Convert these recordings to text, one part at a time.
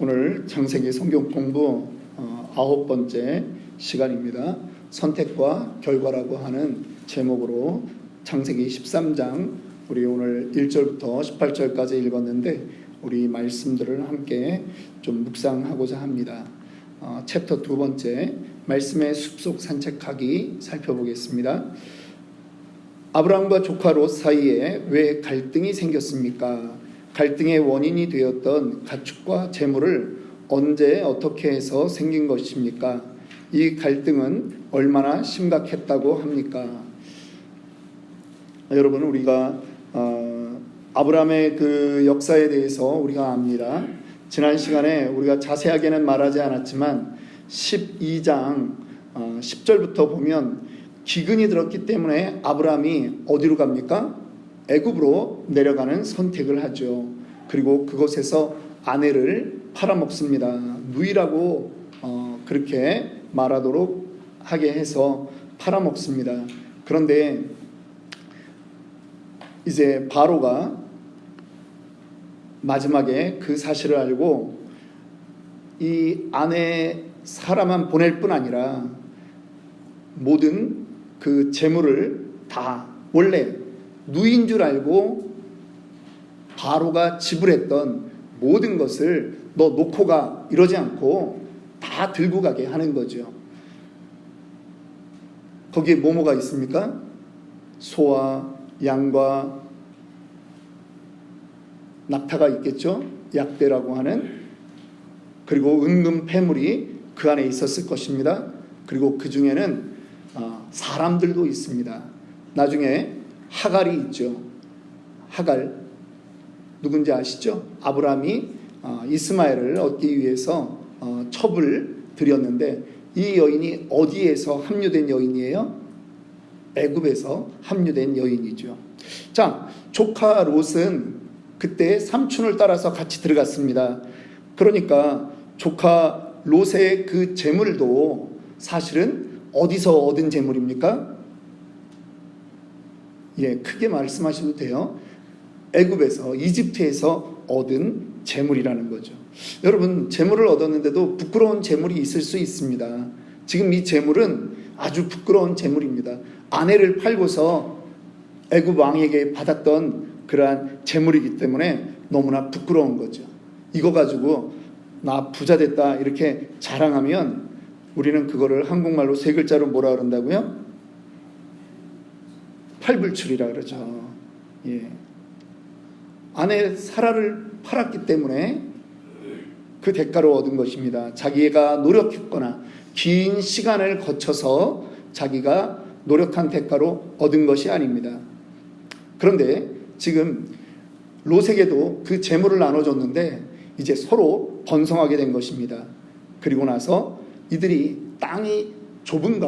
오늘 창세기 성경 공부 9번째 시간입니다. 선택과 결과라고 하는 제목으로 창세기 13장 우리 오늘 1절부터 18절까지 읽었는데 우리 말씀들을 함께 좀 묵상하고자 합니다. 챕터 두 번째 말씀의 숲속 산책하기 살펴보겠습니다. 아브라함과 조카 롯 사이에 왜 갈등이 생겼습니까? 갈등의 원인이 되었던 가축과 재물을 언제 어떻게 해서 생긴 것입니까? 이 갈등은 얼마나 심각했다고 합니까? 여러분, 우리가 아브라함의 그 역사에 대해서 우리가 압니다. 지난 시간에 우리가 자세하게는 말하지 않았지만 12장 10절부터 보면 기근이 들었기 때문에 아브라함이 어디로 갑니까? 애굽으로 내려가는 선택을 하죠. 그리고 그곳에서 아내를 팔아먹습니다. 누이라고 그렇게 말하도록 하게 해서 팔아먹습니다. 그런데 이제 바로가 마지막에 그 사실을 알고 이 아내 사람만 보낼 뿐 아니라 모든 그 재물을 다 원래 누이인 줄 알고 바로가 지불했던 모든 것을 너 놓고 가 이러지 않고 다 들고 가게 하는 거죠. 거기에 뭐가 있습니까? 소와 양과 낙타가 있겠죠. 약대라고 하는. 그리고 은금 패물이 그 안에 있었을 것입니다. 그리고 그 중에는 사람들도 있습니다. 나중에 하갈이 있죠. 하갈 누군지 아시죠? 아브라함이 이스마엘을 얻기 위해서 첩을 들였는데 이 여인이 어디에서 합류된 여인이에요? 애굽에서 합류된 여인이죠. 자, 조카 롯은 그때 삼촌을 따라서 같이 들어갔습니다. 그러니까 조카 롯의 그 재물도 사실은 어디서 얻은 재물입니까? 크게 말씀하셔도 돼요. 애굽에서, 이집트에서 얻은 재물이라는 거죠. 여러분, 재물을 얻었는데도 부끄러운 재물이 있을 수 있습니다. 지금 이 재물은 아주 부끄러운 재물입니다. 아내를 팔고서 애굽 왕에게 받았던 그러한 재물이기 때문에 너무나 부끄러운 거죠. 이거 가지고 나 부자 됐다 이렇게 자랑하면 우리는 그거를 한국말로 세 글자로 뭐라 그런다고요? 팔불출이라 그러죠. 아내 사라를 팔았기 때문에 그 대가로 얻은 것입니다. 자기가 노력했거나 긴 시간을 거쳐서 자기가 노력한 대가로 얻은 것이 아닙니다. 그런데 지금 롯에게도 그 재물을 나눠줬는데 이제 서로 번성하게 된 것입니다. 그리고 나서 이들이 땅이 좁은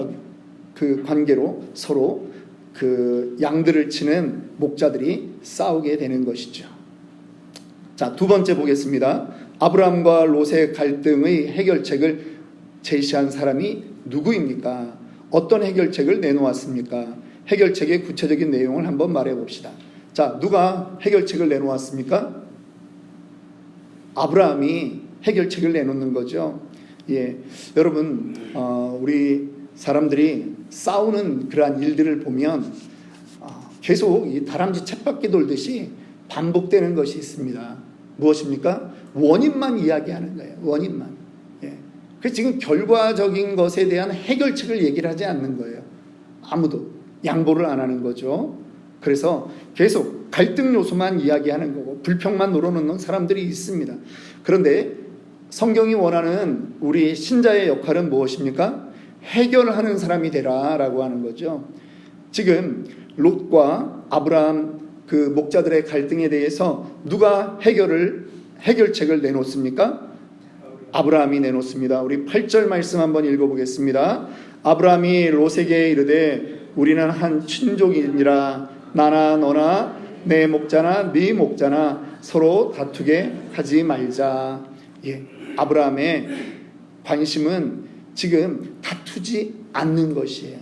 그 관계로 서로 그 양들을 치는 목자들이 싸우게 되는 것이죠. 자, 두 번째 보겠습니다. 아브라함과 롯의 갈등의 해결책을 제시한 사람이 누구입니까? 어떤 해결책을 내놓았습니까? 해결책의 구체적인 내용을 한번 말해 봅시다. 자, 누가 해결책을 내놓았습니까? 아브라함이 해결책을 내놓는 거죠. 여러분, 우리 사람들이 싸우는 그러한 일들을 보면 계속 이 다람쥐 쳇바퀴 돌듯이 반복되는 것이 있습니다. 무엇입니까? 원인만 이야기하는 거예요. 원인만. 그래서 지금 결과적인 것에 대한 해결책을 얘기를 하지 않는 거예요. 아무도 양보를 안 하는 거죠. 그래서 계속 갈등 요소만 이야기하는 거고 불평만 늘어놓는 사람들이 있습니다. 그런데 성경이 원하는 우리 신자의 역할은 무엇입니까? 해결하는 사람이 되라라고 하는 거죠. 지금 롯과 아브라함 그 목자들의 갈등에 대해서 누가 해결책을 내놓습니까? 아브라함이 내놓습니다. 우리 8절 말씀 한번 읽어보겠습니다. 아브라함이 롯에게 이르되 우리는 한 친족이니라. 나나 너나 내 목자나 네 목자나 서로 다투게 하지 말자. 아브라함의 관심은 지금 다투지 않는 것이에요.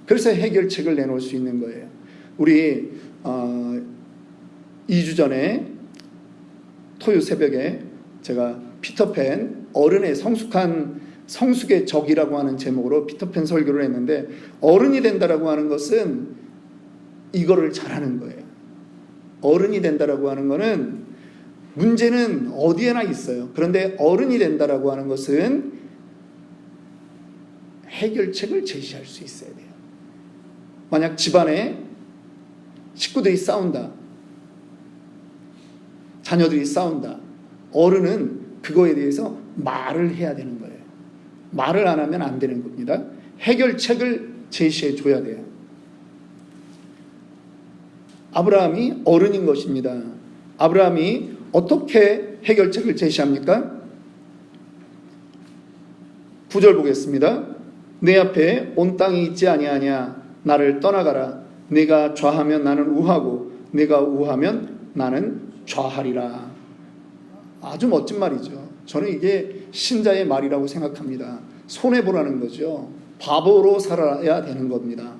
그래서 해결책을 내놓을 수 있는 거예요. 우리 2주 전에 토요 새벽에 제가 피터팬 어른의 성숙의 적이라고 하는 제목으로 피터팬 설교를 했는데, 어른이 된다라고 하는 것은 이거를 잘하는 거예요. 어른이 된다라고 하는 거는 문제는 어디에나 있어요. 그런데 어른이 된다라고 하는 것은 해결책을 제시할 수 있어야 돼요. 만약 집안에 식구들이 싸운다, 자녀들이 싸운다, 어른은 그거에 대해서 말을 해야 되는 거예요. 말을 안 하면 안 되는 겁니다. 해결책을 제시해 줘야 돼요. 아브라함이 어른인 것입니다. 아브라함이 어떻게 해결책을 제시합니까? 9절 보겠습니다. 내 앞에 온 땅이 있지 아니하냐. 나를 떠나가라. 네가 좌하면 나는 우하고 네가 우하면 나는 좌하리라. 아주 멋진 말이죠. 저는 이게 신자의 말이라고 생각합니다. 손해보라는 거죠. 바보로 살아야 되는 겁니다.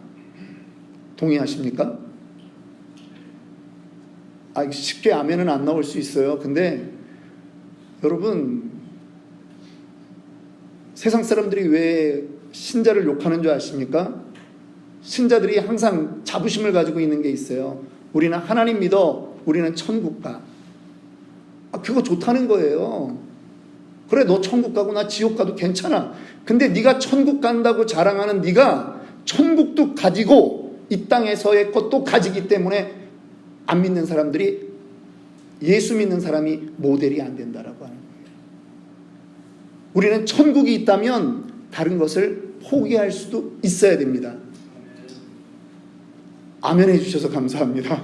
동의하십니까? 쉽게 아멘은 안 나올 수 있어요. 근데 여러분, 세상 사람들이 왜 신자를 욕하는 줄 아십니까? 신자들이 항상 자부심을 가지고 있는 게 있어요. 우리는 하나님 믿어. 우리는 천국 가. 그거 좋다는 거예요. 그래, 너 천국 가고 나 지옥 가도 괜찮아. 근데 네가 천국 간다고 자랑하는 네가 천국도 가지고 이 땅에서의 것도 가지기 때문에 안 믿는 사람들이 예수 믿는 사람이 모델이 안 된다라고 하는 거예요. 우리는 천국이 있다면 다른 것을 포기할 수도 있어야 됩니다. 아멘 해주셔서 감사합니다.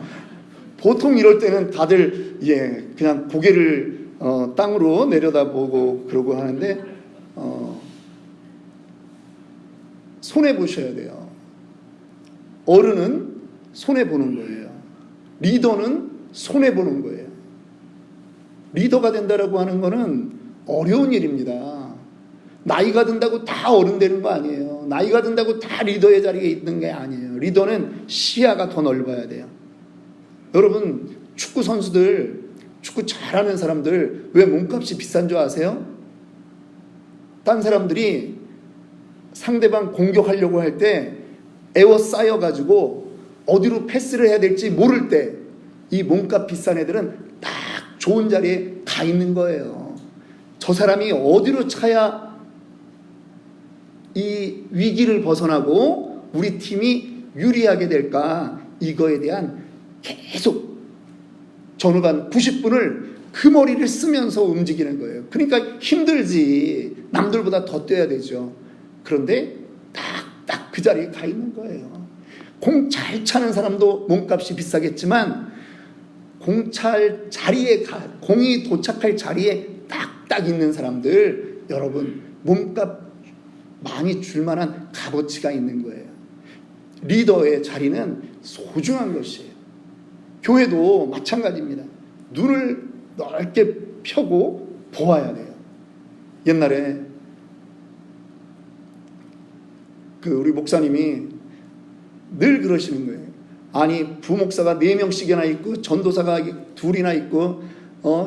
보통 이럴 때는 다들 그냥 고개를 땅으로 내려다보고 그러고 하는데 손해보셔야 돼요. 어른은 손해보는 거예요. 리더는 손해보는 거예요. 리더가 된다라고 하는 거는 어려운 일입니다. 나이가 든다고 다 어른 되는 거 아니에요. 나이가 든다고 다 리더의 자리에 있는 게 아니에요. 리더는 시야가 더 넓어야 돼요. 여러분, 축구 선수들, 축구 잘하는 사람들 왜 몸값이 비싼 줄 아세요? 딴 사람들이 상대방 공격하려고 할 때 에워싸여가지고 어디로 패스를 해야 될지 모를 때 이 몸값 비싼 애들은 딱 좋은 자리에 가 있는 거예요. 저 사람이 어디로 차야 이 위기를 벗어나고 우리 팀이 유리하게 될까, 이거에 대한 계속 전후반 90분을 그 머리를 쓰면서 움직이는 거예요. 그러니까 힘들지. 남들보다 더 뛰어야 되죠. 그런데 딱 그 자리에 가 있는 거예요. 공 잘 차는 사람도 몸값이 비싸겠지만 공이 도착할 자리에 딱 있는 사람들, 여러분, 몸값 많이 줄만한 값어치가 있는 거예요. 리더의 자리는 소중한 것이에요. 교회도 마찬가지입니다. 눈을 넓게 펴고 보아야 돼요. 옛날에 우리 목사님이 늘 그러시는 거예요. 아니, 부목사가 4명씩이나 있고 전도사가 2이나 있고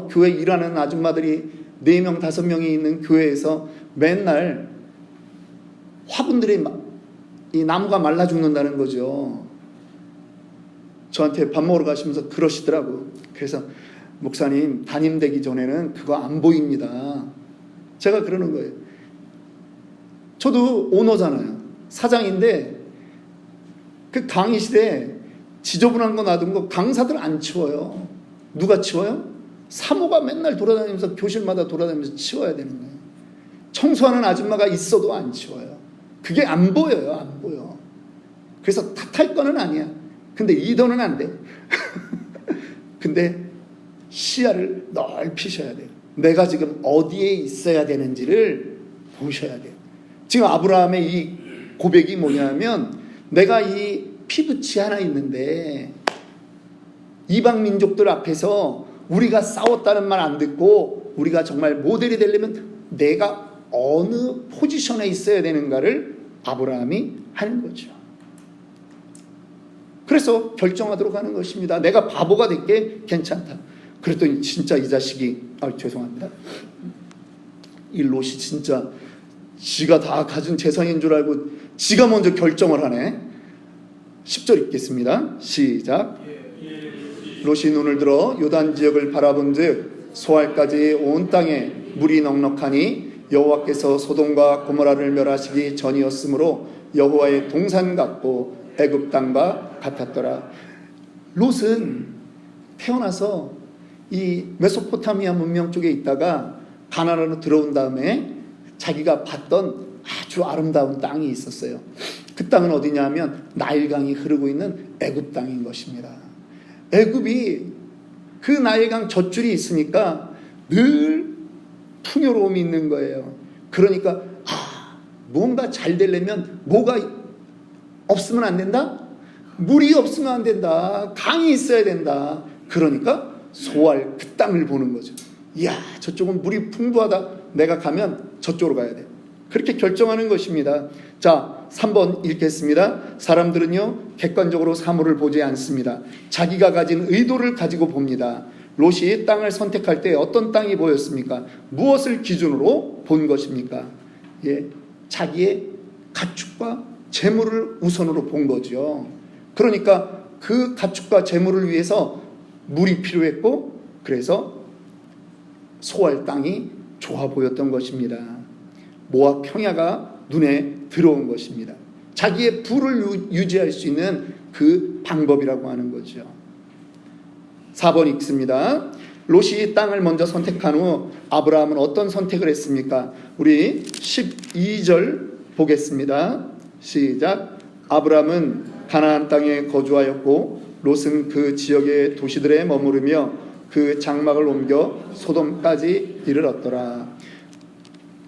교회 일하는 아줌마들이 4명 5명이 있는 교회에서 맨날 화분들이 이 나무가 말라 죽는다는 거죠. 저한테 밥 먹으러 가시면서 그러시더라고. 그래서 목사님, 담임 되기 전에는 그거 안 보입니다. 제가 그러는 거예요. 저도 오너잖아요. 사장인데 그 강의실에 지저분한 거 놔둔 거 강사들 안 치워요. 누가 치워요? 사모가 맨날 돌아다니면서 교실마다 돌아다니면서 치워야 되는 거예요. 청소하는 아줌마가 있어도 안 치워요. 그게 안 보여요. 안 보여. 그래서 탓할 거는 아니야. 근데 리더는 안 돼. 근데 시야를 넓히셔야 돼요. 내가 지금 어디에 있어야 되는지를 보셔야 돼요. 지금 아브라함의 이 고백이 뭐냐면, 내가 이 피부치 하나 있는데 이방 민족들 앞에서 우리가 싸웠다는 말 안 듣고 우리가 정말 모델이 되려면 내가 어느 포지션에 있어야 되는가를 아브라함이 하는 거죠. 그래서 결정하도록 하는 것입니다. 내가 바보가 될게 괜찮다. 그랬더니 진짜 이 자식이, 죄송합니다. 이 롯이 진짜 지가 다 가진 재산인 줄 알고 지가 먼저 결정을 하네. 10절 읽겠습니다. 시작. 롯이 눈을 들어 요단 지역을 바라본즉 소알까지 온 땅에 물이 넉넉하니 여호와께서 소돔과 고모라를 멸하시기 전이었으므로 여호와의 동산 같고 애굽 땅과 같았더라. 롯은 태어나서 이 메소포타미아 문명 쪽에 있다가 가나안으로 들어온 다음에 자기가 봤던 아주 아름다운 땅이 있었어요. 그 땅은 어디냐면 나일강이 흐르고 있는 애굽 땅인 것입니다. 애굽이 그 나일강 젖줄이 있으니까 늘 풍요로움이 있는 거예요. 그러니까 뭔가 잘 되려면 뭐가 없으면 안 된다? 물이 없으면 안 된다. 강이 있어야 된다. 그러니까 소알 그 땅을 보는 거죠. 이야, 저쪽은 물이 풍부하다. 내가 가면 저쪽으로 가야 돼. 그렇게 결정하는 것입니다. 자, 3번 읽겠습니다. 사람들은요 객관적으로 사물을 보지 않습니다. 자기가 가진 의도를 가지고 봅니다. 롯이 땅을 선택할 때 어떤 땅이 보였습니까? 무엇을 기준으로 본 것입니까? 자기의 가축과 재물을 우선으로 본 거죠. 그러니까 그 가축과 재물을 위해서 물이 필요했고, 그래서 소알 땅이 좋아 보였던 것입니다. 모압 평야가 눈에 들어온 것입니다. 자기의 부를 유지할 수 있는 그 방법이라고 하는 거죠. 4번 읽습니다. 롯이 땅을 먼저 선택한 후 아브라함은 어떤 선택을 했습니까? 우리 12절 보겠습니다. 시작. 아브라함은 가나안 땅에 거주하였고 롯은 그 지역의 도시들에 머무르며 그 장막을 옮겨 소돔까지 이르렀더라.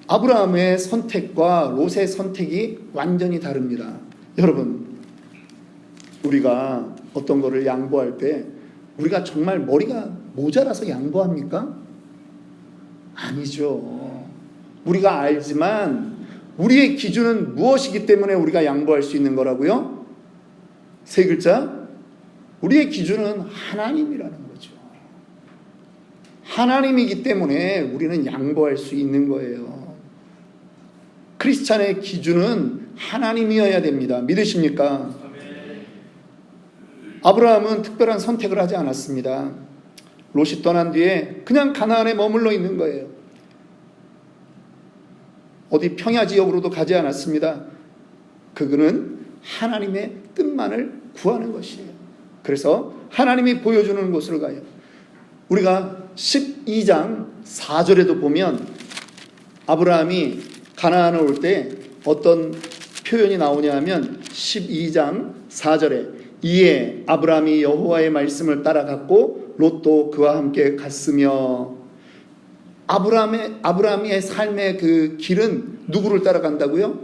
아브라함의 선택과 롯의 선택이 완전히 다릅니다. 여러분, 우리가 어떤 거를 양보할 때 우리가 정말 머리가 모자라서 양보합니까? 아니죠. 우리가 알지만 우리의 기준은 무엇이기 때문에 우리가 양보할 수 있는 거라고요? 세 글자. 우리의 기준은 하나님이라는 거죠. 하나님이기 때문에 우리는 양보할 수 있는 거예요. 크리스찬의 기준은 하나님이어야 됩니다. 믿으십니까? 아브라함은 특별한 선택을 하지 않았습니다. 롯이 떠난 뒤에 그냥 가나안에 머물러 있는 거예요. 어디 평야 지역으로도 가지 않았습니다. 그는 하나님의 뜻만을 구하는 것이에요. 그래서 하나님이 보여주는 곳으로 가요. 우리가 12장 4절에도 보면 아브라함이 가나안에 올 때 어떤 표현이 나오냐 하면 12장 4절에 이에 아브라함이 여호와의 말씀을 따라갔고 롯도 그와 함께 갔으며. 아브라함의 삶의 그 길은 누구를 따라간다고요?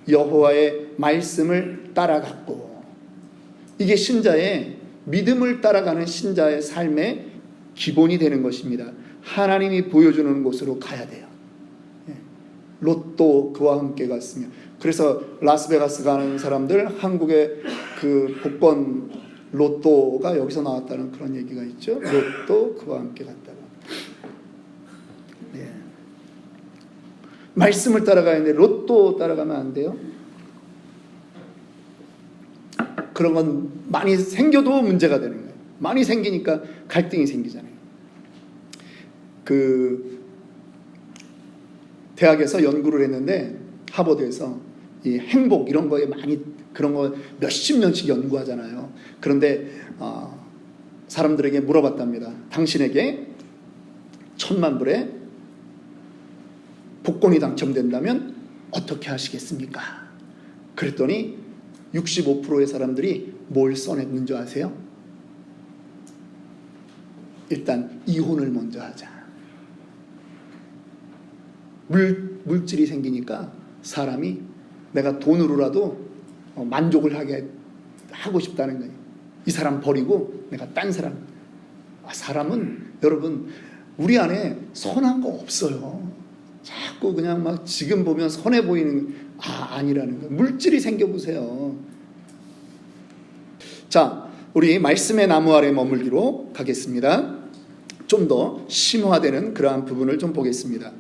여호와의 말씀을 따라갔고. 이게 신자의 믿음을 따라가는 신자의 삶의 기본이 되는 것입니다. 하나님이 보여주는 곳으로 가야 돼요. 롯도 그와 함께 갔으며. 그래서 라스베가스 가는 사람들, 한국의 그 복권 로또가 여기서 나왔다는 그런 얘기가 있죠. 롯도 그와 함께 갔다가. 네. 말씀을 따라가야 하는데 로또 따라가면 안 돼요. 그런 건 많이 생겨도 문제가 되는 거예요. 많이 생기니까 갈등이 생기잖아요. 그 대학에서 연구를 했는데 하버드에서 이 행복 이런 거에 많이 그런 거 몇십 년씩 연구하잖아요. 그런데 사람들에게 물어봤답니다. 당신에게 1,000만 불의 복권이 당첨된다면 어떻게 하시겠습니까? 그랬더니 65%의 사람들이 뭘 써냈는지 아세요? 일단 이혼을 먼저 하자. 물질이 생기니까 사람이 내가 돈으로라도 만족을 하고 싶다는 거예요. 이 사람 버리고 내가 딴 사람. 사람은 여러분 우리 안에 선한 거 없어요. 자꾸 그냥 막 지금 보면 선해 보이는 아니라는 거예요. 물질이 생겨보세요. 자, 우리 말씀의 나무 아래 머물기로 가겠습니다. 좀 더 심화되는 그러한 부분을 좀 보겠습니다.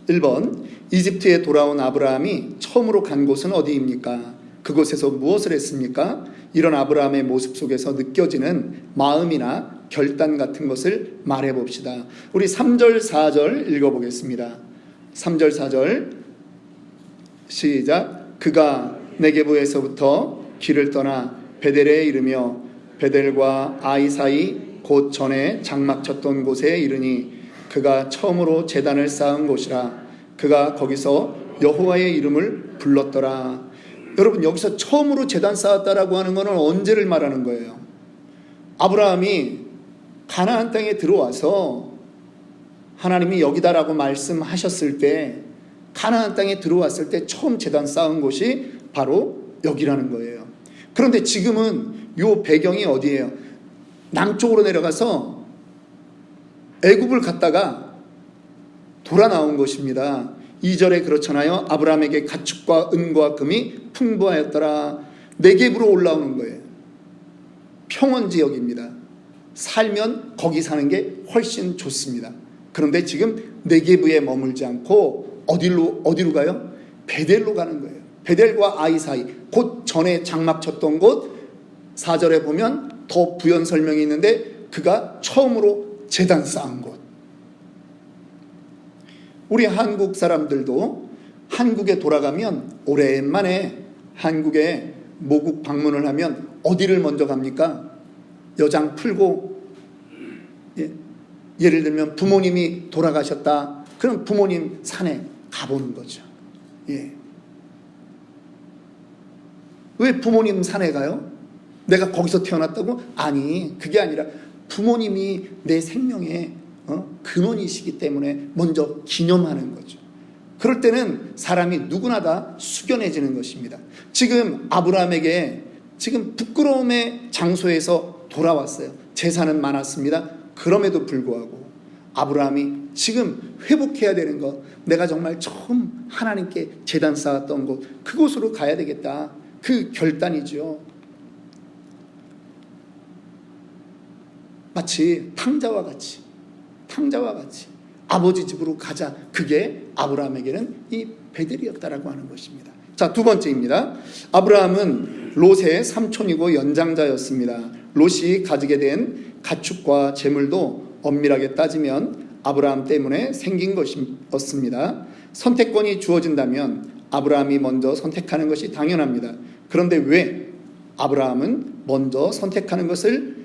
1번, 이집트에 돌아온 아브라함이 처음으로 간 곳은 어디입니까? 그곳에서 무엇을 했습니까? 이런 아브라함의 모습 속에서 느껴지는 마음이나 결단 같은 것을 말해 봅시다. 우리 3절 4절 읽어보겠습니다. 3절 4절 시작. 그가 네게부에서부터 길을 떠나 베델에 이르며 베델과 아이 사이 곧 전에 장막 쳤던 곳에 이르니 그가 처음으로 제단을 쌓은 곳이라. 그가 거기서 여호와의 이름을 불렀더라. 여러분, 여기서 처음으로 제단 쌓았다라고 하는 것은 언제를 말하는 거예요? 아브라함이 가나안 땅에 들어와서 하나님이 여기다라고 말씀하셨을 때, 가나안 땅에 들어왔을 때 처음 제단 쌓은 곳이 바로 여기라는 거예요. 그런데 지금은 요 배경이 어디예요? 남쪽으로 내려가서 애굽을 갔다가 돌아 나온 것입니다. 2절에 그렇잖아요. 아브라함에게 가축과 은과 금이 풍부하였더라. 네겝으로 올라오는 거예요. 평원 지역입니다. 살면 거기 사는 게 훨씬 좋습니다. 그런데 지금 네겝에 머물지 않고 어디로 가요? 베델로 가는 거예요. 베델과 아이 사이, 곧 전에 장막 쳤던 곳. 4절에 보면 더 부연 설명이 있는데 그가 처음으로 제단 쌓은 곳. 우리 한국 사람들도 한국에 돌아가면 오랜만에 한국에 모국 방문을 하면 어디를 먼저 갑니까? 여장 풀고, 예를 들면 부모님이 돌아가셨다. 그럼 부모님 산에 가보는 거죠. 예. 왜 부모님 산에 가요? 내가 거기서 태어났다고? 아니, 그게 아니라 부모님이 내 생명의 근원이시기 때문에 먼저 기념하는 거죠. 그럴 때는 사람이 누구나 다 숙연해지는 것입니다. 지금 아브라함에게 지금 부끄러움의 장소에서 돌아왔어요. 재산은 많았습니다. 그럼에도 불구하고 아브라함이 지금 회복해야 되는 것, 내가 정말 처음 하나님께 제단 쌓았던 곳, 그곳으로 가야 되겠다. 그 결단이죠. 마치 탕자와 같이 아버지 집으로 가자. 그게 아브라함에게는 이 베델이었다라고 하는 것입니다. 자, 두 번째입니다. 아브라함은 롯의 삼촌이고 연장자였습니다. 롯이 가지게 된 가축과 재물도 엄밀하게 따지면 아브라함 때문에 생긴 것이었습니다. 선택권이 주어진다면 아브라함이 먼저 선택하는 것이 당연합니다. 그런데 왜 아브라함은 먼저 선택하는 것을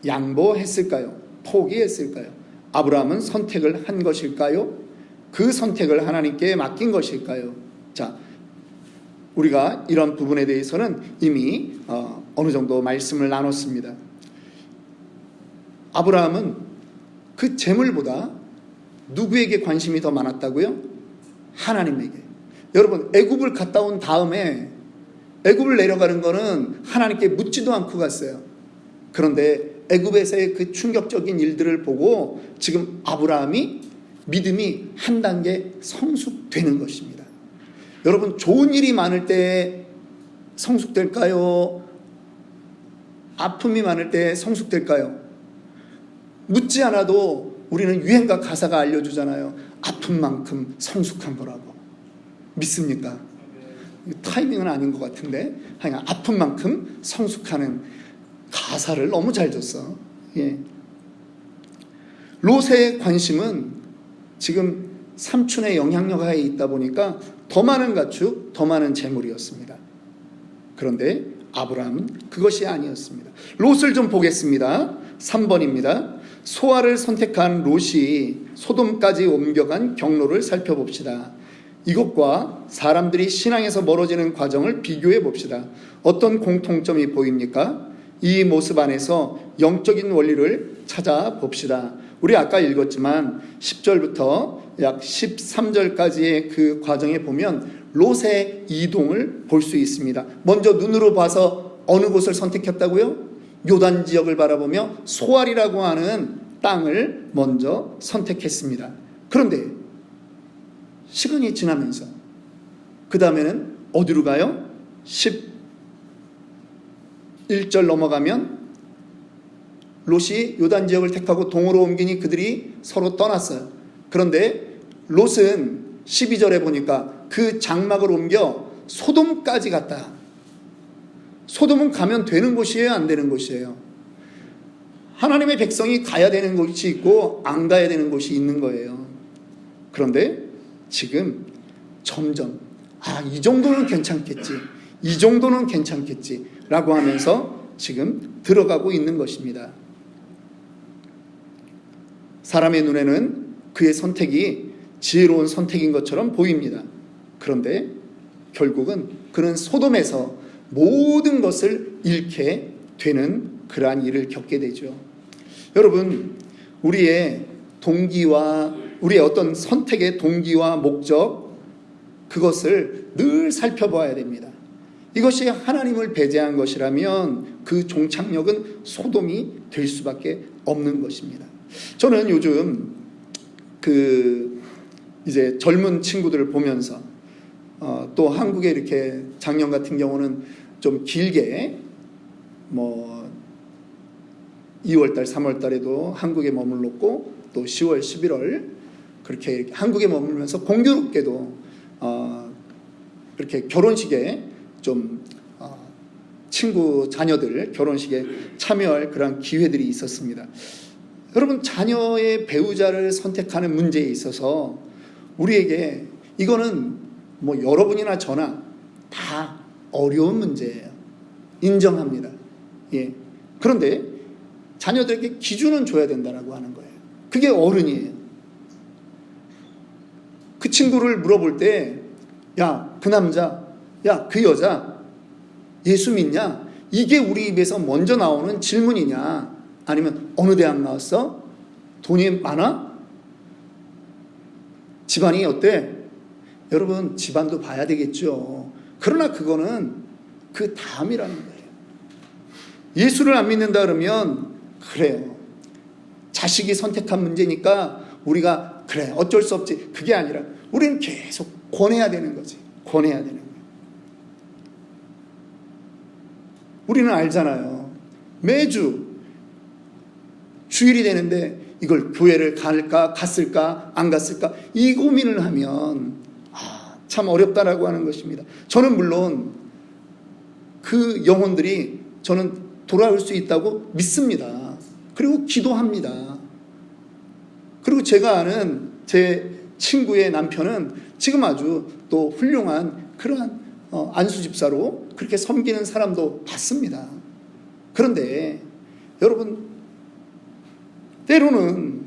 양보했을까요? 포기했을까요? 아브라함은 선택을 한 것일까요? 그 선택을 하나님께 맡긴 것일까요? 자, 우리가 이런 부분에 대해서는 이미 어느 정도 말씀을 나눴습니다. 아브라함은 그 재물보다 누구에게 관심이 더 많았다고요? 하나님에게. 여러분, 애굽을 갔다 온 다음에 애굽을 내려가는 거는 하나님께 묻지도 않고 갔어요. 그런데 애굽에서의 그 충격적인 일들을 보고 지금 아브라함이 믿음이 한 단계 성숙되는 것입니다. 여러분, 좋은 일이 많을 때 성숙될까요? 아픔이 많을 때 성숙될까요? 묻지 않아도 우리는 유행가 가사가 알려주잖아요. 아픈 만큼 성숙한 거라고. 믿습니까? 타이밍은 아닌 것 같은데 하여간 아픈 만큼 성숙하는 가사를 너무 잘 줬어. 예. 롯의 관심은 지금 삼촌의 영향력 하에 있다 보니까 더 많은 가축, 더 많은 재물이었습니다. 그런데 아브라함은 그것이 아니었습니다. 롯을 좀 보겠습니다. 3번입니다. 소아를 선택한 롯이 소돔까지 옮겨간 경로를 살펴봅시다. 이것과 사람들이 신앙에서 멀어지는 과정을 비교해 봅시다. 어떤 공통점이 보입니까? 이 모습 안에서 영적인 원리를 찾아봅시다. 우리 아까 읽었지만 10절부터 약 13절까지의 그 과정에 보면 롯의 이동을 볼 수 있습니다. 먼저 눈으로 봐서 어느 곳을 선택했다고요? 요단 지역을 바라보며 소알이라고 하는 땅을 먼저 선택했습니다. 그런데 시간이 지나면서 그 다음에는 어디로 가요? 11절 넘어가면 롯이 요단 지역을 택하고 동으로 옮기니 그들이 서로 떠났어요. 그런데 롯은 12절에 보니까 그 장막을 옮겨 소돔까지 갔다. 소돔은 가면 되는 곳이에요, 안 되는 곳이에요? 하나님의 백성이 가야 되는 곳이 있고 안 가야 되는 곳이 있는 거예요. 그런데 지금 점점 이 정도는 괜찮겠지, 이 정도는 괜찮겠지 라고 하면서 지금 들어가고 있는 것입니다. 사람의 눈에는 그의 선택이 지혜로운 선택인 것처럼 보입니다. 그런데 결국은 그는 소돔에서 모든 것을 잃게 되는 그러한 일을 겪게 되죠. 여러분, 우리의 동기와 우리의 어떤 선택의 동기와 목적, 그것을 늘 살펴봐야 됩니다. 이것이 하나님을 배제한 것이라면 그 종착역은 소돔이 될 수밖에 없는 것입니다. 저는 요즘 이제 젊은 친구들을 보면서 또 한국에 이렇게 작년 같은 경우는 좀 길게 2월달, 3월달에도 한국에 머물렀고 또 10월, 11월 그렇게 한국에 머물면서 공교롭게도 이렇게 결혼식에 좀 친구 자녀들 결혼식에 참여할 그런 기회들이 있었습니다. 여러분, 자녀의 배우자를 선택하는 문제에 있어서 우리에게 이거는 여러분이나 저나 다 어려운 문제예요. 인정합니다. 예. 그런데 자녀들에게 기준은 줘야 된다고 하는 거예요. 그게 어른이에요. 그 친구를 물어볼 때, 야, 그 남자, 야, 그 여자 예수 믿냐? 이게 우리 입에서 먼저 나오는 질문이냐? 아니면 어느 대학 나왔어? 돈이 많아? 집안이 어때? 여러분, 집안도 봐야 되겠죠. 그러나 그거는 그 다음이라는 거예요. 예수를 안 믿는다 그러면 그래요. 자식이 선택한 문제니까 우리가 그래 어쩔 수 없지. 그게 아니라 우리는 계속 권해야 되는 거지. 권해야 되는 거예요. 우리는 알잖아요. 매주 주일이 되는데 이걸 교회를 갈까 갔을까 안 갔을까 이 고민을 하면 참 어렵다라고 하는 것입니다. 저는 물론 그 영혼들이 저는 돌아올 수 있다고 믿습니다. 그리고 기도합니다. 그리고 제가 아는 제 친구의 남편은 지금 아주 또 훌륭한 그러한 안수 집사로 그렇게 섬기는 사람도 봤습니다. 그런데 여러분, 때로는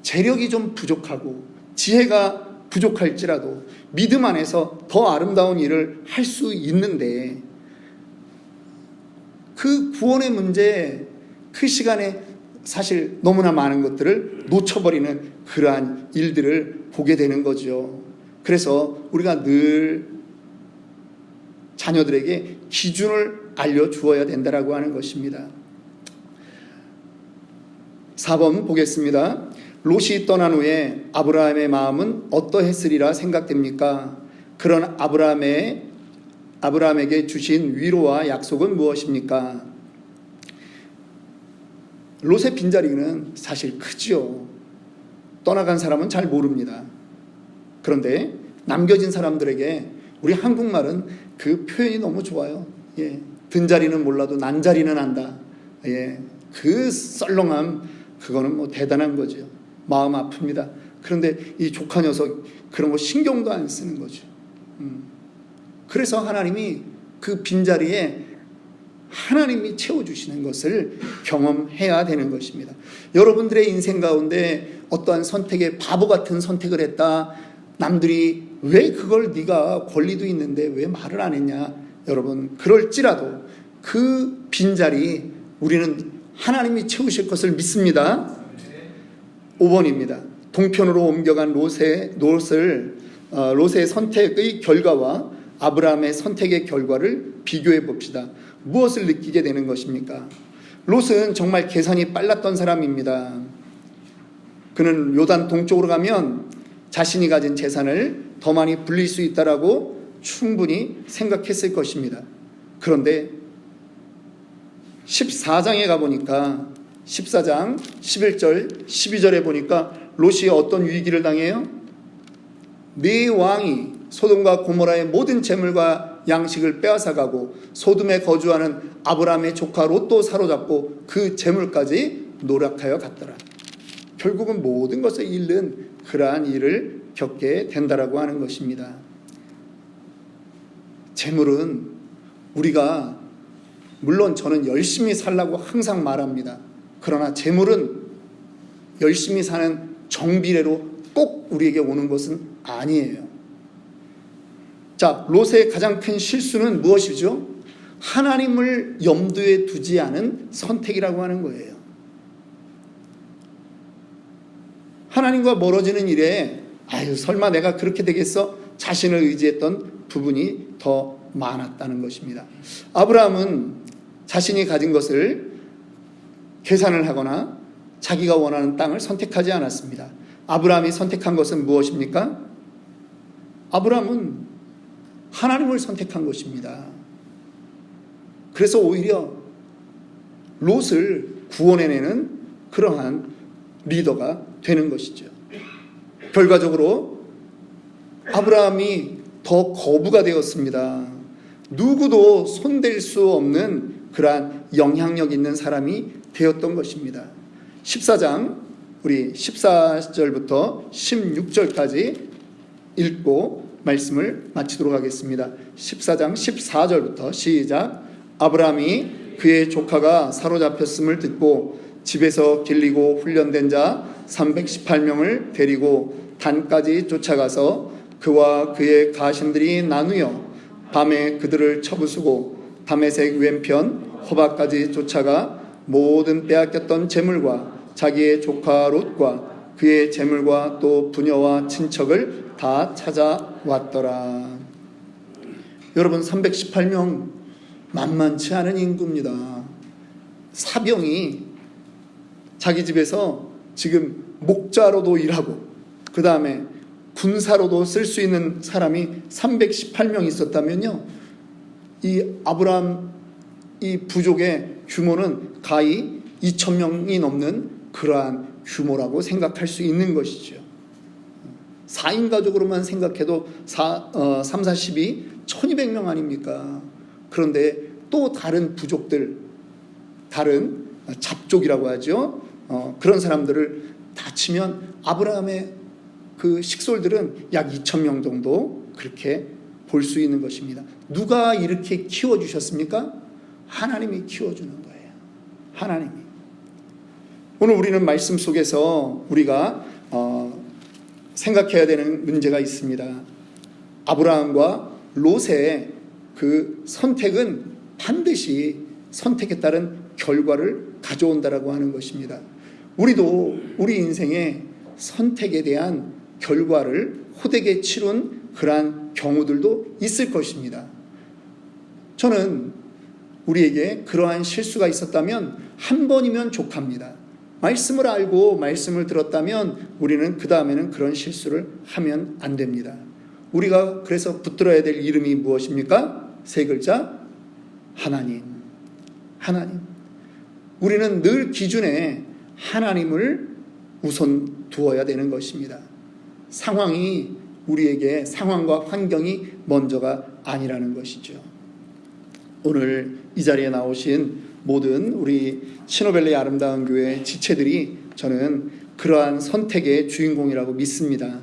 재력이 좀 부족하고 지혜가 부족할지라도 믿음 안에서 더 아름다운 일을 할 수 있는데 그 구원의 문제, 그 시간에 사실 너무나 많은 것들을 놓쳐버리는 그러한 일들을 보게 되는 거죠. 그래서 우리가 늘 자녀들에게 기준을 알려주어야 된다라고 하는 것입니다. 4번 보겠습니다. 롯이 떠난 후에 아브라함의 마음은 어떠했으리라 생각됩니까? 그런 아브라함에게 주신 위로와 약속은 무엇입니까? 롯의 빈자리는 사실 크죠. 떠나간 사람은 잘 모릅니다. 그런데 남겨진 사람들에게 우리 한국말은 그 표현이 너무 좋아요. 예, 든자리는 몰라도 난자리는 안다. 예, 그 썰렁함, 그거는 대단한 거죠. 마음 아픕니다. 그런데 이 조카 녀석 그런 거 신경도 안 쓰는 거죠. 그래서 하나님이 그 빈자리에 하나님이 채워주시는 것을 경험해야 되는 것입니다. 여러분들의 인생 가운데 어떠한 선택에 바보 같은 선택을 했다. 남들이 왜 그걸 네가 권리도 있는데 왜 말을 안 했냐. 여러분, 그럴지라도 그 빈자리 우리는 하나님이 채우실 것을 믿습니다. 5번입니다. 동편으로 옮겨간 롯의 선택의 결과와 아브라함의 선택의 결과를 비교해 봅시다. 무엇을 느끼게 되는 것입니까? 롯은 정말 계산이 빨랐던 사람입니다. 그는 요단 동쪽으로 가면 자신이 가진 재산을 더 많이 불릴 수 있다라고 충분히 생각했을 것입니다. 그런데 14장에 가보니까 14장 11절 12절에 보니까 롯이 어떤 위기를 당해요? 네 왕이 소돔과 고모라의 모든 재물과 양식을 빼앗아가고 소돔에 거주하는 아브라함의 조카 롯도 사로잡고 그 재물까지 노력하여 갔더라. 결국은 모든 것을 잃는 그러한 일을 겪게 된다라고 하는 것입니다. 재물은 우리가 물론 저는 열심히 살라고 항상 말합니다. 그러나 재물은 열심히 사는 정비례로 꼭 우리에게 오는 것은 아니에요. 자, 롯의 가장 큰 실수는 무엇이죠? 하나님을 염두에 두지 않은 선택이라고 하는 거예요. 하나님과 멀어지는 일에 설마 내가 그렇게 되겠어? 자신을 의지했던 부분이 더 많았다는 것입니다. 아브라함은 자신이 가진 것을 계산을 하거나 자기가 원하는 땅을 선택하지 않았습니다. 아브라함이 선택한 것은 무엇입니까? 아브라함은 하나님을 선택한 것입니다. 그래서 오히려 롯을 구원해내는 그러한 리더가 되는 것이죠. 결과적으로 아브라함이 더 거부가 되었습니다. 누구도 손댈 수 없는 그러한 영향력 있는 사람이 되었던 것입니다. 14장 우리 14절부터 16절까지 읽고 말씀을 마치도록 하겠습니다. 14장 14절부터 시작. 아브라함이 그의 조카가 사로잡혔음을 듣고 집에서 길리고 훈련된 자 318명을 데리고 단까지 쫓아가서 그와 그의 가신들이 나누어 밤에 그들을 쳐부수고 다메섹 왼편 호바까지 쫓아가 모든 빼앗겼던 재물과 자기의 조카 롯과 그의 재물과 또 부녀와 친척을 다 찾아왔더라. 여러분, 318명 만만치 않은 인구입니다. 사병이 자기 집에서 지금 목자로도 일하고 그 다음에 군사로도 쓸 수 있는 사람이 318명 있었다면요, 이 아브라함 이 부족의 규모는 가히 2,000명이 넘는 그러한 규모라고 생각할 수 있는 것이죠. 4인 가족으로만 생각해도 3, 40이 1200명 아닙니까? 그런데 또 다른 부족들, 다른 잡족이라고 하죠. 그런 사람들을 다 치면 아브라함의 그 식솔들은 약 2,000명 정도 그렇게 볼 수 있는 것입니다. 누가 이렇게 키워주셨습니까? 하나님이 키워주는 거예요. 하나님이. 오늘 우리는 말씀 속에서 우리가 생각해야 되는 문제가 있습니다. 아브라함과 롯의 그 선택은 반드시 선택에 따른 결과를 가져온다라고 하는 것입니다. 우리도 우리 인생에 선택에 대한 결과를 호되게 치룬 그러한 경우들도 있을 것입니다. 저는 우리에게 그러한 실수가 있었다면 한 번이면 족합니다. 말씀을 알고 말씀을 들었다면 우리는 그 다음에는 그런 실수를 하면 안 됩니다. 우리가 그래서 붙들어야 될 이름이 무엇입니까? 세 글자, 하나님. 하나님. 우리는 늘 기준에 하나님을 우선 두어야 되는 것입니다. 상황이 우리에게 상황과 환경이 먼저가 아니라는 것이죠. 오늘 이 자리에 나오신 모든 우리 신호벨레의 아름다운 교회 지체들이 저는 그러한 선택의 주인공이라고 믿습니다.